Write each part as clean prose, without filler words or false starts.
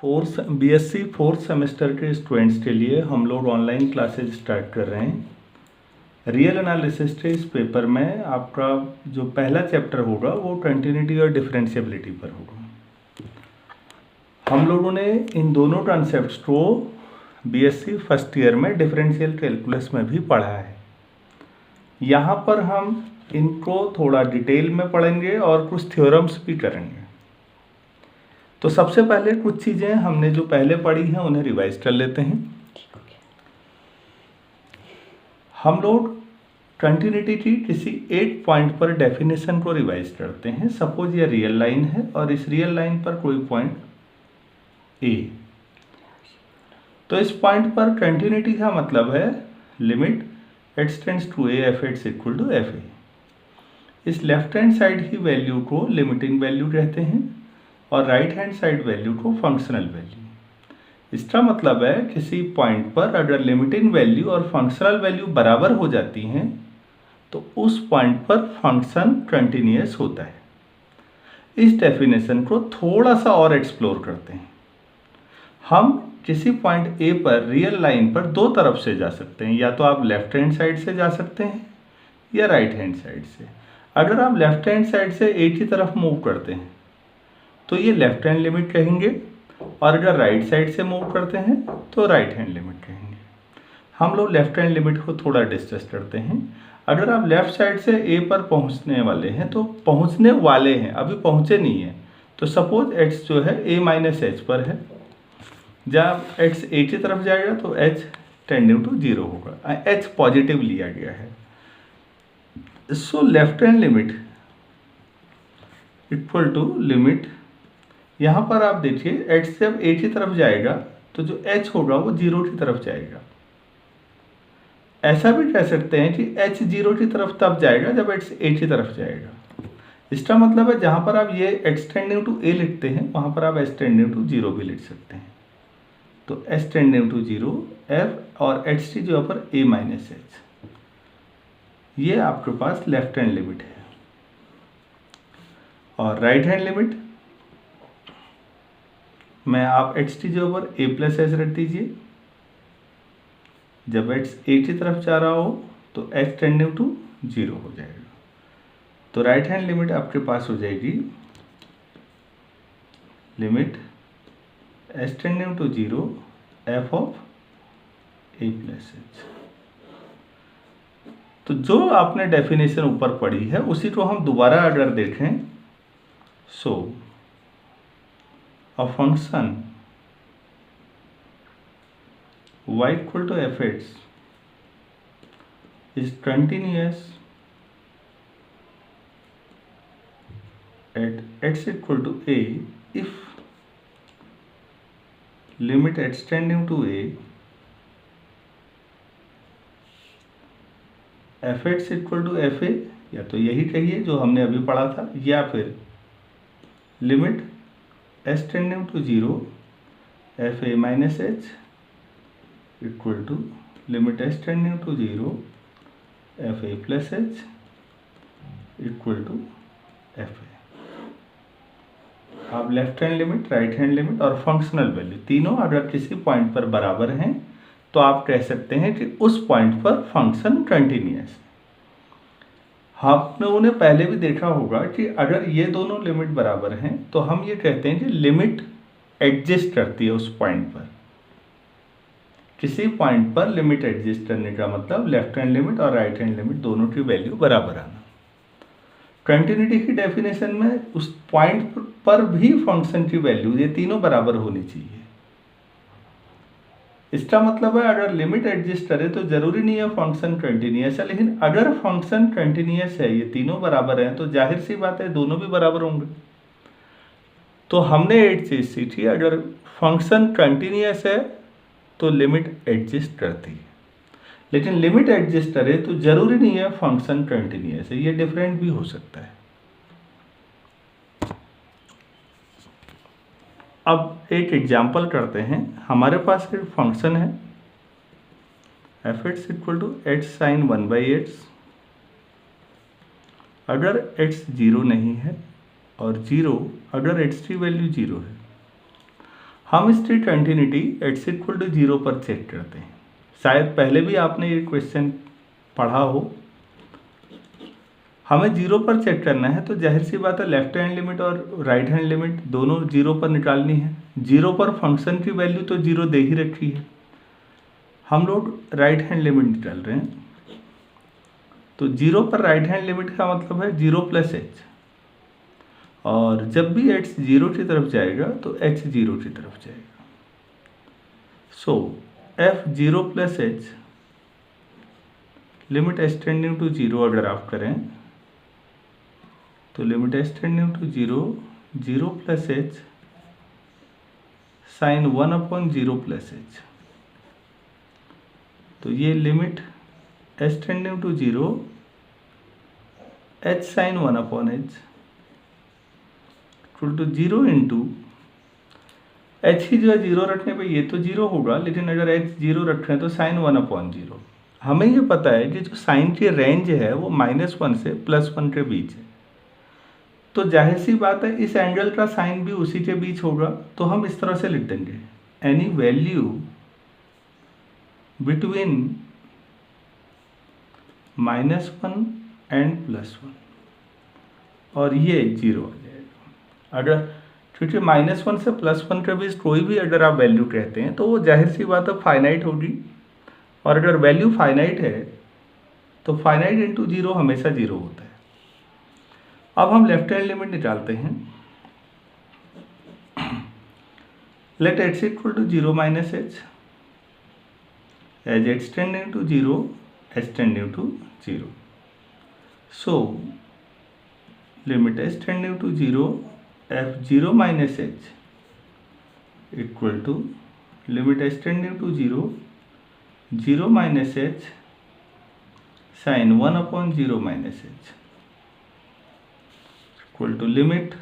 BSc fourth semester के students के लिए हम लोग ऑनलाइन क्लासेज स्टार्ट कर रहे हैं। रियल एनालिसिस के इस पेपर में आपका जो पहला चैप्टर होगा वो कंटिन्यूटी और डिफरेंशिएबिलिटी पर होगा। हम लोगों ने इन दोनों कॉन्सेप्ट्स को बीएससी फर्स्ट ईयर में डिफरेंशियल कैलकुलस में भी पढ़ा है। यहाँ पर हम इनको थोड़ा डिटेल में पढ़ेंगे और कुछ थ्योरम्स भी करेंगे। तो सबसे पहले कुछ चीज़ें हमने जो पहले पढ़ी हैं उन्हें रिवाइज कर लेते हैं। हम लोग कंटिन्यूटी की किसी एक पॉइंट पर डेफिनेशन को रिवाइज करते हैं। सपोज ये रियल लाइन है और इस रियल लाइन पर कोई पॉइंट ए, तो इस पॉइंट पर कंटिन्यूटी का मतलब है limit x tends to a f(x) equal to fa। इस लेफ्ट हैंड साइड की वैल्यू को लिमिटिंग वैल्यू कहते हैं और राइट हैंड साइड वैल्यू को फंक्शनल वैल्यू। इसका मतलब है किसी पॉइंट पर अगर लिमिटिंग वैल्यू और फंक्शनल वैल्यू बराबर हो जाती हैं तो उस पॉइंट पर फंक्शन कंटिन्यूअस होता है। इस डेफिनेशन को थोड़ा सा और एक्सप्लोर करते हैं। हम किसी पॉइंट ए पर रियल लाइन पर दो तरफ से जा सकते हैं, या तो आप लेफ्ट हैंड साइड से जा सकते हैं या राइट हैंड साइड से। अगर आप लेफ्ट हैंड साइड से ए की तरफ मूव करते हैं तो ये लेफ्ट हैंड लिमिट कहेंगे, और अगर राइट साइड से मूव करते हैं तो राइट हैंड लिमिट कहेंगे। हम लोग लेफ्ट हैंड लिमिट को थोड़ा डिस्कस करते हैं। अगर आप लेफ्ट साइड से ए पर पहुंचने वाले हैं, तो पहुंचने वाले हैं, अभी पहुंचे नहीं हैं, तो सपोज x जो है a माइनस एच पर है। जब x a की तरफ जाएगा तो h टेंडिंग टू 0 होगा, h पॉजिटिव लिया गया है। So left hand limit equal to limit, यहाँ पर आप देखिए x जब a की तरफ जाएगा तो जो h होगा वो 0 की तरफ जाएगा। ऐसा भी कह सकते हैं कि h 0 की तरफ तब जाएगा जब x a की तरफ जाएगा। इसका मतलब है जहाँ पर आप ये x टेंडिंग टू a लिखते हैं वहाँ पर आप h टेंडिंग टू 0 भी लिख सकते हैं। तो h टेंडिंग टू 0 f और h की जगह पर a माइनस एच, ये आपके पास लेफ्ट हैंड लिमिट है। और राइट हैंड लिमिट में आप x की जगह पर a प्लस एच रख दीजिए। जब x a की तरफ जा रहा हो तो h टेंडिंग टू 0 हो जाएगा। तो राइट हैंड लिमिट आपके पास हो जाएगी limit h tending to 0 f of a plus H. तो जो आपने डेफिनेशन ऊपर पढ़ी है उसी को हम दोबारा अगर देखें, सो a function y equal to f(x) is continuous at x equal to a if limit x tending to a f(x) equal to fa, या तो यही कहिए जो हमने अभी पढ़ा था, या फिर limit s tending to 0 fa minus h equal to limit s tending to 0 fa plus h equal to fa। आप left hand limit, right hand limit और फंक्शनल वैल्यू तीनों अगर किसी पॉइंट पर बराबर हैं तो आप कह सकते हैं कि उस पॉइंट पर फंक्शन कंटिन्यूअस है। आपने उन्हें पहले भी देखा होगा कि अगर ये दोनों लिमिट बराबर हैं तो हम ये कहते हैं कि लिमिट एग्जिस्ट करती है उस पॉइंट पर। किसी पॉइंट पर लिमिट एग्जिस्ट करने का मतलब लेफ्ट हैंड लिमिट और राइट हैंड लिमिट दोनों की वैल्यू बराबर आना। कंटिन्यूटी की डेफिनेशन में उस पॉइंट पर भी फंक्शन की वैल्यू ये तीनों बराबर होनी चाहिए। इसका मतलब है अगर लिमिट एग्जिस्ट करे तो जरूरी नहीं है फंक्शन कंटिन्यूअस है, लेकिन अगर फंक्शन कंटिन्यूअस है, ये तीनों बराबर हैं, तो जाहिर सी बात है दोनों भी बराबर होंगे। तो हमने एक चीज सीखी, अगर फंक्शन कंटिन्यूअस है तो लिमिट एग्जिस्ट करती है, लेकिन लिमिट एग्जिस्ट करे तो जरूरी नहीं है फंक्शन कंटिन्यूअस है, ये डिफरेंट भी हो सकता है। अब एक एग्जाम्पल करते हैं। हमारे पास एक फंक्शन है f(x) equal to h sign 1/x। अगर x 0 नहीं है और 0 अगर x की वैल्यू 0 है, हम strict continuity x equal to 0 पर चेक करते हैं। शायद पहले भी आपने ये क्वेश्चन पढ़ा हो। हमें 0 पर चेक करना है, तो जाहिर सी बात है लेफ्ट हैंड लिमिट और राइट हैंड लिमिट दोनों 0 पर निकालनी है। 0 पर फंक्शन की वैल्यू तो 0 दे ही रखी है, हम लोग राइट हैंड लिमिट निकाल रहे हैं। तो 0 पर राइट हैंड लिमिट का मतलब है 0 प्लस एच, और जब भी h 0 की तरफ जाएगा तो h 0 की तरफ जाएगा। So f 0 plus H limit H tending to 0 अगर आप करें तो limit H tending to 0 0 plus H sine 1/0 plus H. तो ये limit H tending to 0 h sine 1/h equal to 0 into H ही जो है 0 रखने पे ये तो 0 होगा, लेकिन अगर h 0 रखें तो साइन 1/0। हमें ये पता है कि जो साइन की रेंज है वो -1 से +1 के बीच है, तो जाहिर सी बात है इस एंगल का साइन भी उसी के बीच होगा। तो हम इस तरह से लिख देंगे एनी वैल्यू बिटवीन -1 एंड +1, और ये 0 आ जाएगा। अगर क्योंकि -1 से +1 के बीच कोई भी अगर आप वैल्यू कहते हैं तो वो जाहिर सी बात है फाइनाइट होगी, और अगर वैल्यू फाइनाइट है तो फाइनाइट इंटू 0 हमेशा 0 होता है। अब हम लेफ्ट हैंड लिमिट निकालते हैं। Let x equal to 0 minus h as x tending to 0 h tending to 0। So limit h tending to 0 f 0 minus h equal to limit h tending to 0 0 minus h sine 1/0 minus h equal to limit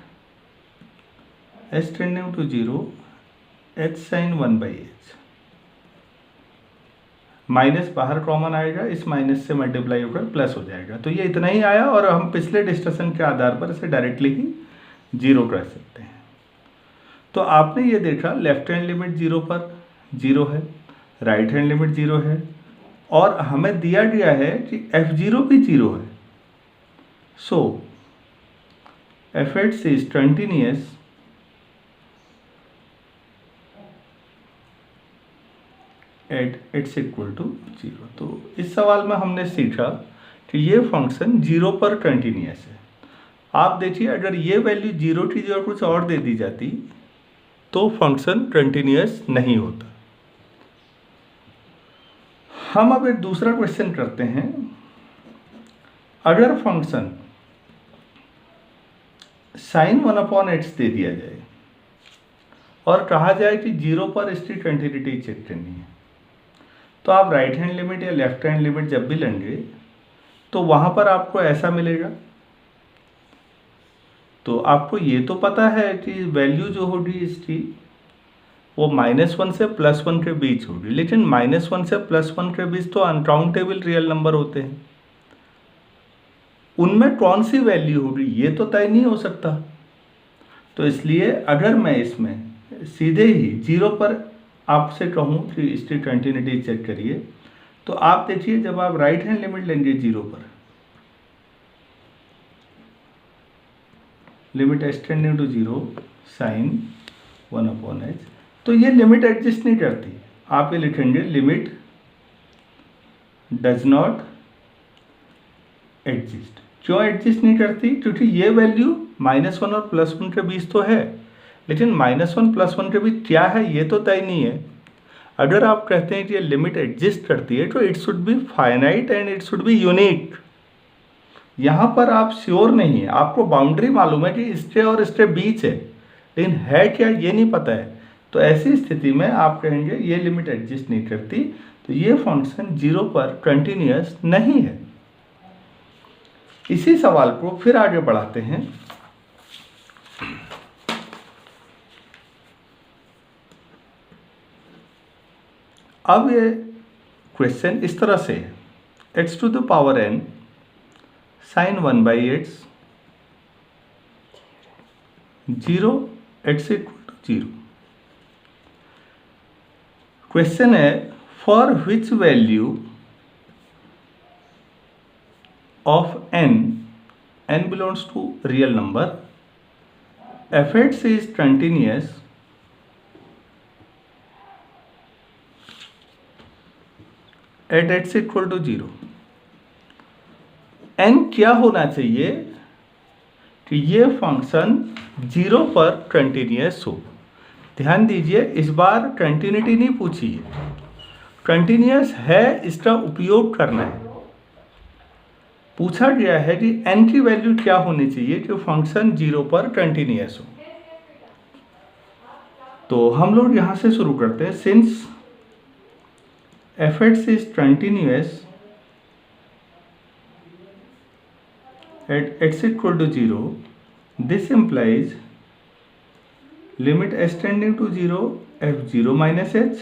h tending to 0 h sine 1/h। Minus बाहर common आएगा, इस minus से multiply होकर plus हो जाएगा। तो ये इतना ही आया, और हम पिछले डिस्कशन के आधार पर इसे डायरेक्टली ही 0 कर सकते हैं। तो आपने ये देखा लेफ्ट हैंड लिमिट 0 पर 0 है, राइट हैंड लिमिट 0 है, और हमें दिया गया है कि f0 भी 0 है। So f(x) is continuous at x equal to 0। तो इस सवाल में हमने सीखा कि ये फंक्शन 0 पर कंटिन्यूअस है। आप देखिए अगर ये वैल्यू 0 की जगह कुछ और दे दी जाती तो फंक्शन कंटिन्यूअस नहीं होता। हम अब एक दूसरा क्वेश्चन करते हैं। अगर फंक्शन साइन 1/x दे दिया जाए और कहा जाए कि 0 पर इसकी कंटिन्यूटी चेक करनी है, तो आप राइट हैंड लिमिट या लेफ्ट हैंड लिमिट जब भी लेंगे तो वहां पर आपको ऐसा मिलेगा। तो आपको ये तो पता है कि वैल्यू जो होगी इसकी वो -1 से +1 के बीच होगी, लेकिन -1 से +1 के बीच तो अनकाउंटेबल रियल नंबर होते हैं, उनमें कौन सी वैल्यू होगी ये तो तय नहीं हो सकता। तो इसलिए अगर मैं इसमें सीधे ही 0 पर आपसे कहूँ कि इसकी कंटिन्यूटी चेक करिए, तो आप देखिए जब आप राइट हैंड लिमिट लेंगे 0 पर, limit h tending to 0 sine 1/h, तो ये लिमिट एग्जिस्ट नहीं करती। आप ये लिखेंगे लिमिट डज नॉट एग्जिस्ट। क्यों एग्जिस्ट नहीं करती? क्योंकि ये वैल्यू -1 और +1 के बीच तो है, लेकिन -1 +1 के बीच क्या है ये तो तय नहीं है। अगर आप कहते हैं कि ये लिमिट एग्जिस्ट करती है तो it should be finite and it should be unique. यहाँ पर आप श्योर नहीं है, आपको बाउंड्री मालूम है कि इसके और इसके बीच है, लेकिन है क्या ये नहीं पता है। तो ऐसी स्थिति में आप कहेंगे ये लिमिट एग्जिस्ट नहीं करती, तो ये फंक्शन 0 पर कंटिन्यूअस नहीं है। इसी सवाल को फिर आगे बढ़ाते हैं। अब ये क्वेश्चन इस तरह से है, x to the power n sine 1/x 0 x equal to 0। Question है for which value of n belongs to real number, fx is continuous at x equal to 0. n क्या होना चाहिए कि ये फंक्शन 0 पर कंटिन्यूस हो। ध्यान दीजिए, इस बार कंटिन्यूटी नहीं पूछी है, कंटिन्यूस है इसका उपयोग करना है। पूछा गया है कि n की वैल्यू क्या होनी चाहिए कि फंक्शन 0 पर कंटिन्यूस हो। तो हम लोग यहाँ से शुरू करते हैं। Since fx is continuous at x equal to 0, this implies limit s tending to 0 f0 minus h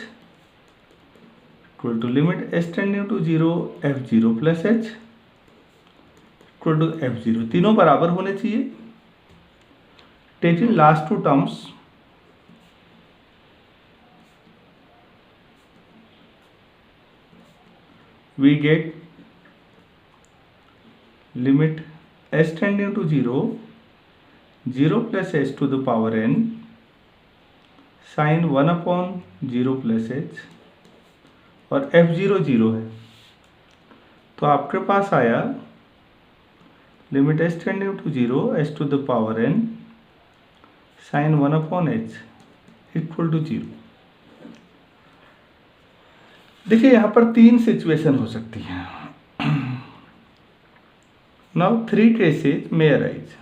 equal to limit s tending to 0 f0 plus h equal to f0, तीनों बराबर होने चाहिए। Taking last two terms, we get limit s tending to 0 plus h to the power n sin 1 upon 0 plus h और f0 0 है, तो आपके पास आया limit s tending to 0 h to the power n sin 1 upon h equal to 0। देखिए यहाँ पर तीन situation हो सकती हैं। Now 3 cases may arise.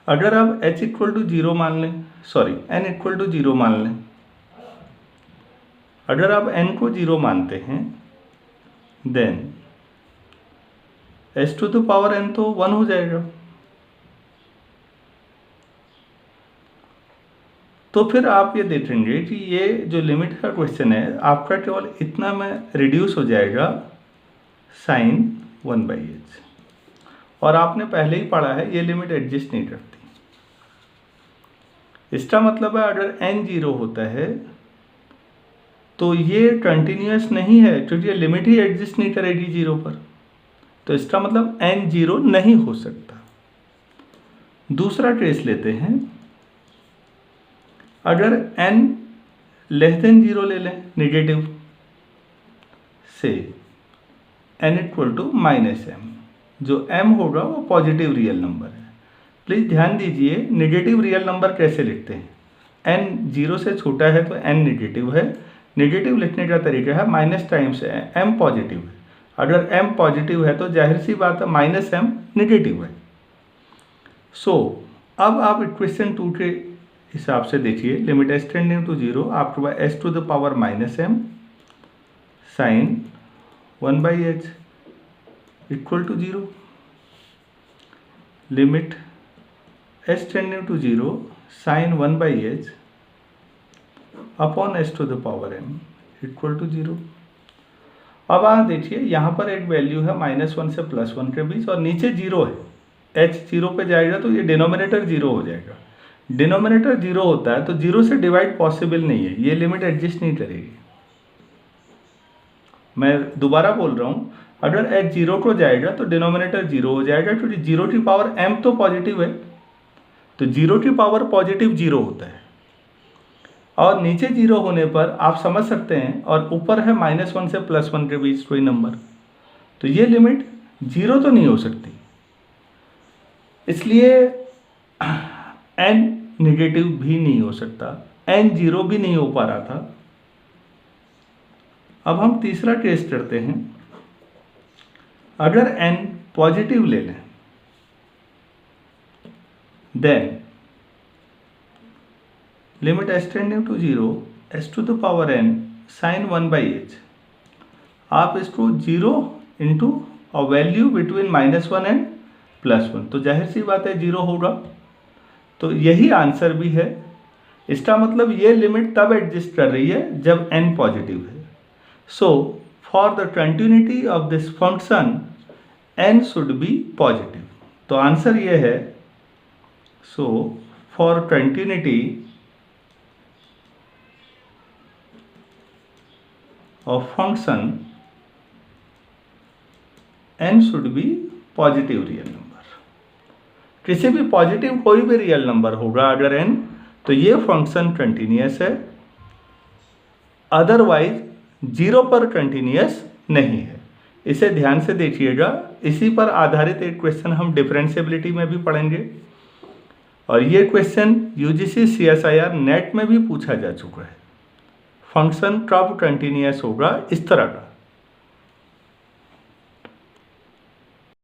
अगर आप h इक्वल टू 0 मान लें, सॉरी n इक्वल टू 0 मान लें, अगर आप n को 0 मानते हैं then h to the power n तो 1 हो जाएगा। तो फिर आप ये देखेंगे कि ये जो लिमिट का क्वेश्चन है आपका केवल इतना में रिड्यूस हो जाएगा साइन 1/h, और आपने पहले ही पढ़ा है ये लिमिट एग्जिस्ट नहीं करती। इसका मतलब है अगर n 0 होता है तो ये कंटिन्यूस नहीं है, क्योंकि ये लिमिट ही एग्जिस्ट नहीं करेगी 0 पर, तो इसका मतलब n 0 नहीं हो सकता। दूसरा केस लेते हैं, अगर n लेस देन 0 ले लें नेगेटिव से n equal to minus m, जो m होगा वो पॉजिटिव रियल नंबर है। प्लीज़ ध्यान दीजिए नेगेटिव रियल नंबर कैसे लिखते हैं। n 0 से छोटा है तो n नेगेटिव है, नेगेटिव लिखने का तरीका है माइनस टाइम्स m पॉजिटिव है। अगर m पॉजिटिव है तो जाहिर सी बात है माइनस m नेगेटिव है। सो अब आप इक्वेशन 2 के हिसाब से देखिए, लिमिट s टेंडिंग टू 0 आपके पास s to the power minus m sine 1/h equal to 0, limit s tending to 0 sine 1/h upon s to the power m equal to 0। अब आप देखिए यहाँ पर एक वैल्यू है -1 से +1 के बीच और नीचे 0 है, h 0 पे जाएगा तो ये डिनोमिनेटर 0 हो जाएगा। डिनोमिनेटर 0 होता है तो 0 से डिवाइड पॉसिबल नहीं है, ये लिमिट एग्जिस्ट नहीं करेगी। मैं दोबारा बोल रहा हूँ, अगर h 0 को जाएगा तो डिनोमिनेटर 0 हो जाएगा, क्योंकि 0 की पावर m तो पॉजिटिव है, तो 0 की पावर पॉजिटिव 0 होता है, और नीचे 0 होने पर आप समझ सकते हैं, और ऊपर है -1 से +1 के बीच कोई नंबर, तो ये लिमिट 0 तो नहीं हो सकती। इसलिए n नेगेटिव भी नहीं हो सकता, n 0 भी नहीं हो पा रहा था। अब हम तीसरा केस करते हैं, अगर n पॉजिटिव ले लें then limit s tending to 0 s to the power n sine 1/h, आप इसको 0 इंटू और वैल्यू बिटवीन -1 एंड +1, तो जाहिर सी बात है 0 होगा, तो यही आंसर भी है। इसका मतलब ये लिमिट तब एग्जिस्ट कर रही है जब n पॉजिटिव है। So for the continuity of this function n should be positive. तो आंसर ये है, so for continuity of function n should be positive real number. किसी भी पॉजिटिव कोई भी रियल नंबर होगा अगर n, तो ये फंक्शन कंटिन्यूअस है, अदरवाइज 0 पर कंटिन्यूअस नहीं है। इसे ध्यान से देखिएगा, इसी पर आधारित एक क्वेश्चन हम डिफरेंशिएबिलिटी में भी पढ़ेंगे, और ये क्वेश्चन यूजीसी CSIR नेट में भी पूछा जा चुका है। फंक्शन कब कंटिन्यूअस होगा, इस तरह का।